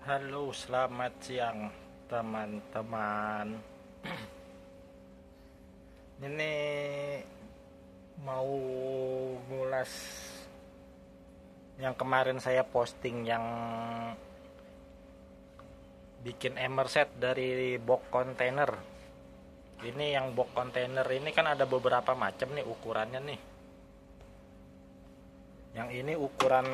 Halo, selamat siang teman-teman. Ini mau ngulas yang kemarin saya posting yang bikin emerset dari box container. Ini yang box container ini kan ada beberapa macam nih ukurannya nih. Yang ini ukuran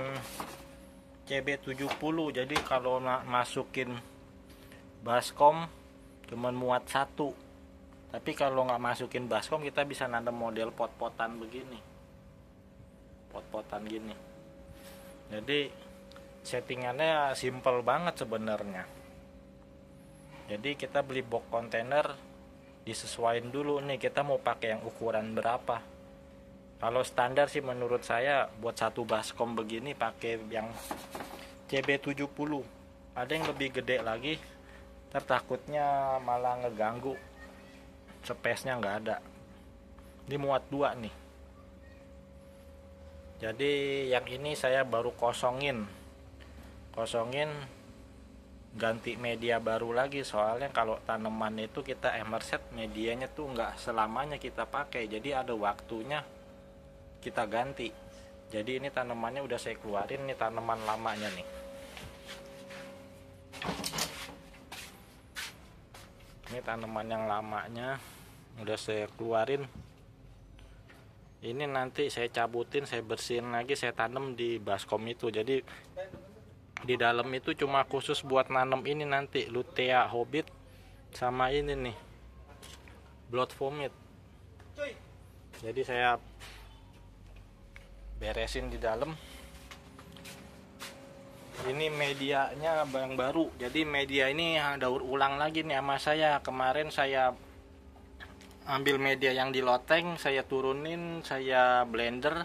CB70, jadi kalau masukin baskom cuman muat satu, tapi kalau nggak masukin baskom kita bisa nanam model pot-potan begini, pot-potan gini. Jadi settingannya simple banget sebenarnya. Jadi kita beli box container, disesuaikan dulu nih kita mau pakai yang ukuran berapa. Kalau standar sih menurut saya buat satu baskom begini pakai yang CB70. Ada yang lebih gede lagi, takutnya malah ngeganggu, space-nya nggak ada. Ini muat dua nih. Jadi yang ini saya baru kosongin ganti media baru lagi, soalnya kalau tanaman itu kita emerset medianya tuh nggak selamanya kita pakai, jadi ada waktunya kita ganti. Jadi ini tanamannya udah saya keluarin nih, tanaman lamanya nih. Ini tanaman yang lamanya udah saya keluarin. Ini nanti saya cabutin, saya bersihin lagi, saya tanam di baskom itu. Jadi di dalam itu cuma khusus buat nanam ini nanti lutea hobbit sama ini nih blood vomit. Jadi saya beresin di dalam. Ini medianya yang baru, jadi media ini daur ulang lagi nih sama saya. Kemarin saya ambil media yang di loteng, saya turunin, saya blender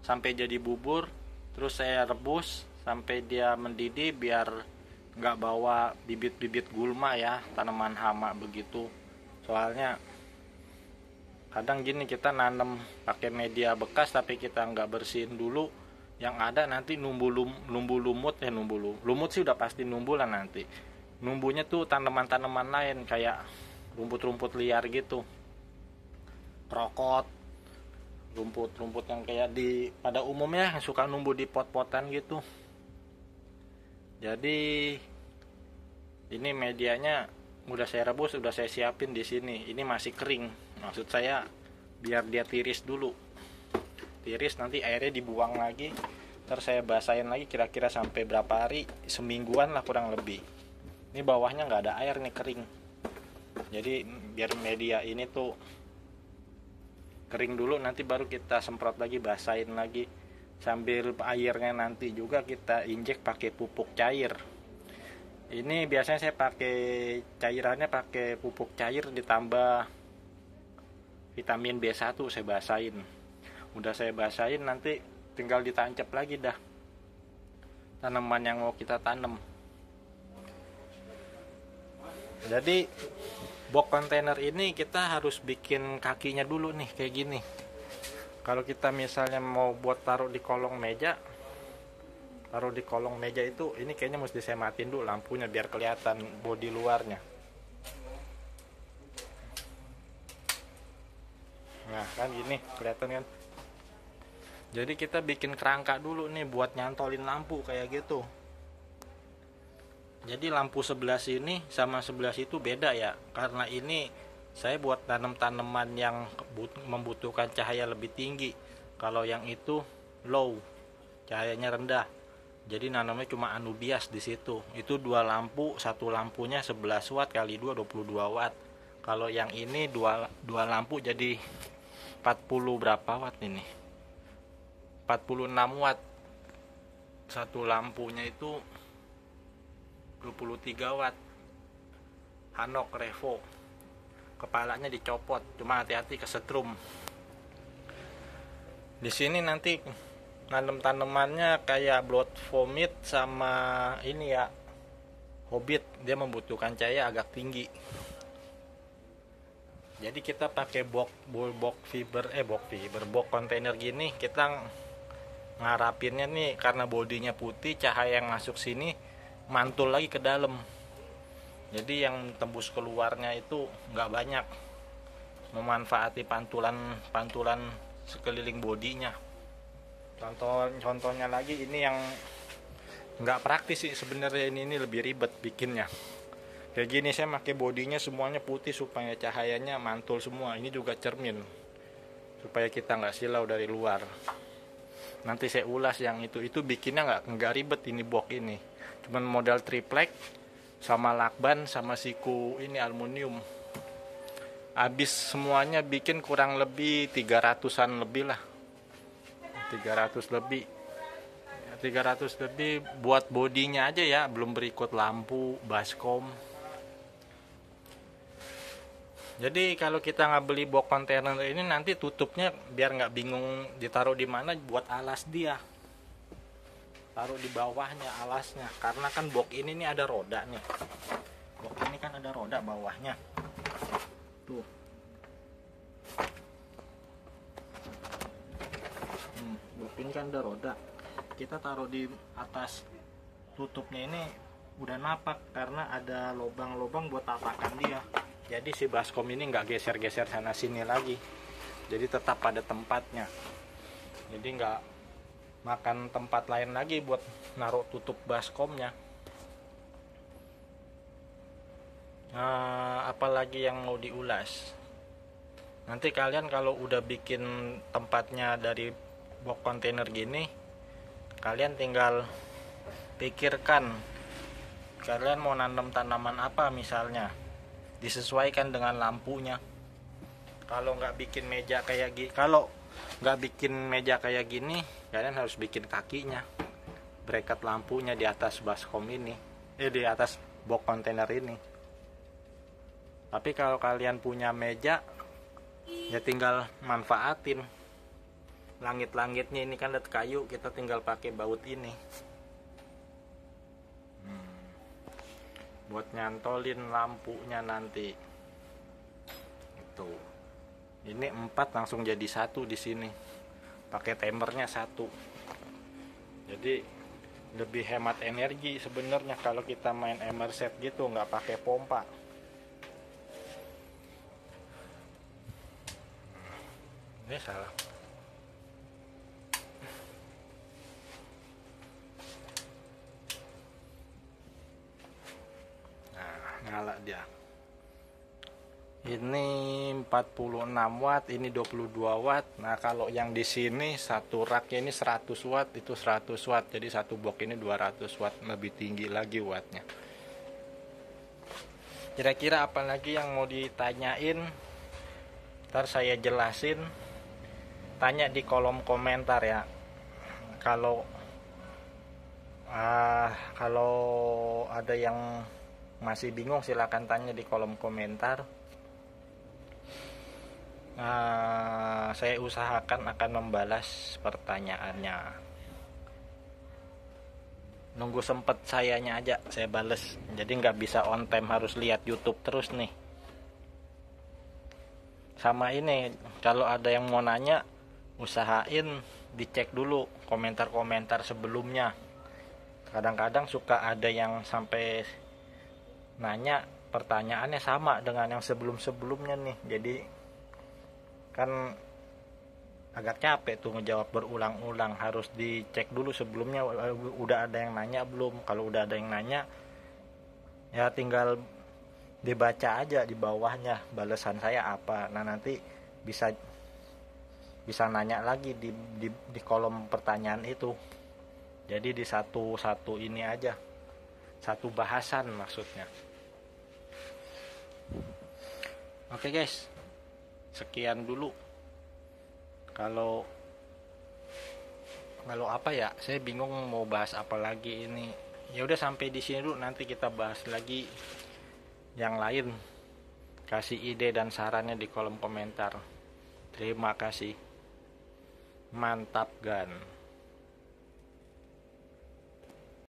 sampai jadi bubur, terus saya rebus sampai dia mendidih biar nggak bawa bibit-bibit gulma ya, tanaman hama begitu. Soalnya kadang gini, kita nanam pakai media bekas tapi kita nggak bersihin dulu, yang ada nanti lumut sih udah pasti numbuh lah nanti. Numbuhnya tuh tanaman-tanaman lain kayak rumput-rumput liar gitu, krokot, rumput-rumput yang kayak di pada umumnya yang suka numbuh di pot-potan gitu. Jadi ini medianya udah saya rebus, udah saya siapin di sini. Ini masih kering, maksud saya biar dia tiris dulu. Tiris, nanti airnya dibuang lagi, terus saya basahin lagi kira-kira sampai berapa hari, semingguan lah kurang lebih. Ini bawahnya nggak ada air nih, kering. Jadi biar media ini tuh kering dulu, nanti baru kita semprot lagi, basahin lagi. Sambil airnya nanti juga kita injek pakai pupuk cair. Ini biasanya saya pakai cairannya pakai pupuk cair ditambah vitamin B1, saya basahin. Udah saya basahin, nanti tinggal ditancap lagi dah tanaman yang mau kita tanam. Jadi box container ini kita harus bikin kakinya dulu nih kayak gini. Kalau kita misalnya mau buat taruh di kolong meja itu, ini kayaknya mesti saya matiin dulu lampunya biar kelihatan bodi luarnya. Nah kan gini kelihatan kan. Jadi kita bikin kerangka dulu nih buat nyantolin lampu kayak gitu. Jadi lampu sebelah sini sama sebelah situ beda ya, karena ini saya buat tanam-tanaman yang membutuhkan cahaya lebih tinggi. Kalau yang itu low, cahayanya rendah. Jadi nanamnya cuma anubias di situ. Itu dua lampu, satu lampunya 11 watt kali 2 22 watt. Kalau yang ini dua lampu jadi 40 berapa watt ini? 46 watt. Satu lampunya itu 23 watt. Hanok Revo. Kepalanya dicopot, cuma hati-hati kesetrum. Di sini nanti nanam tanamannya kayak blood vomit sama ini ya, hobbit, dia membutuhkan cahaya agak tinggi. Jadi kita pakai box container gini, kita ngarapinnya nih karena bodinya putih, cahaya yang masuk sini mantul lagi ke dalam. Jadi yang tembus keluarnya itu nggak banyak, memanfaati pantulan sekeliling bodinya. Contohnya lagi ini yang nggak praktis sih sebenarnya, ini lebih ribet bikinnya. Kayak gini saya pakai bodinya semuanya putih supaya cahayanya mantul semua. Ini juga cermin supaya kita nggak silau dari luar. Nanti saya ulas yang itu bikinnya nggak ribet ini box ini. Cuman modal triplek sama lakban sama siku ini aluminium. Habis semuanya bikin kurang lebih 300-an lebih lah. 300 lebih. 300 lebih buat bodinya aja ya, belum berikut lampu, baskom. Jadi kalau kita nggak beli box kontainer ini nanti tutupnya biar nggak bingung ditaruh di mana, buat alas dia. Taruh di bawahnya alasnya, karena kan box ini nih ada roda nih. Box ini kan ada roda bawahnya. Tuh. Box ini kan ada roda. Kita taruh di atas tutupnya ini udah napak karena ada lubang-lubang buat tapakan dia. Jadi si baskom ini nggak geser-geser sana sini lagi. Jadi tetap pada tempatnya. Jadi nggak makan tempat lain lagi buat naruh tutup baskomnya. Apalagi yang mau diulas. Nanti kalian kalau udah bikin tempatnya dari box kontainer gini, kalian tinggal pikirkan kalian mau nanam tanaman apa misalnya, disesuaikan dengan lampunya. Kalau nggak bikin meja kayak gini, kalian harus bikin kakinya, bracket lampunya di atas baskom ini, di atas box kontainer ini. Tapi kalau kalian punya meja, ya tinggal manfaatin. Langit-langitnya ini kan kayu, kita tinggal pakai baut ini buat nyantolin lampunya nanti. Itu. Ini 4 langsung jadi 1 di sini. Pakai timernya 1. Jadi lebih hemat energi sebenarnya kalau kita main Emerset gitu, nggak pakai pompa. Ini salah. Nyala dia. Ini 46 watt, ini 22 watt. Nah, kalau yang di sini satu rak ini 100 watt, itu 100 watt. Jadi satu box ini 200 watt, lebih tinggi lagi wattnya. Kira-kira apa lagi yang mau ditanyain? Ntar saya jelasin. Tanya di kolom komentar ya. Kalau ada yang masih bingung silahkan tanya di kolom komentar. Saya usahakan akan membalas pertanyaannya. Nunggu sempet sayanya aja saya bales. Jadi nggak bisa on time harus lihat YouTube terus nih. Sama ini, kalau ada yang mau nanya, usahain dicek dulu komentar-komentar sebelumnya. Kadang-kadang suka ada yang sampai nanya pertanyaannya sama dengan yang sebelum-sebelumnya nih, jadi kan agak capek tuh ngejawab berulang-ulang. Harus dicek dulu sebelumnya udah ada yang nanya belum. Kalau udah ada yang nanya ya tinggal dibaca aja di bawahnya balasan saya apa. Nah nanti bisa nanya lagi di kolom pertanyaan itu. Jadi di satu ini aja, satu bahasan maksudnya. Oke guys, sekian dulu. Kalau apa ya, saya bingung mau bahas apa lagi ini. Ya udah sampai di sini dulu, nanti kita bahas lagi yang lain. Kasih ide dan sarannya di kolom komentar. Terima kasih. Mantap gan.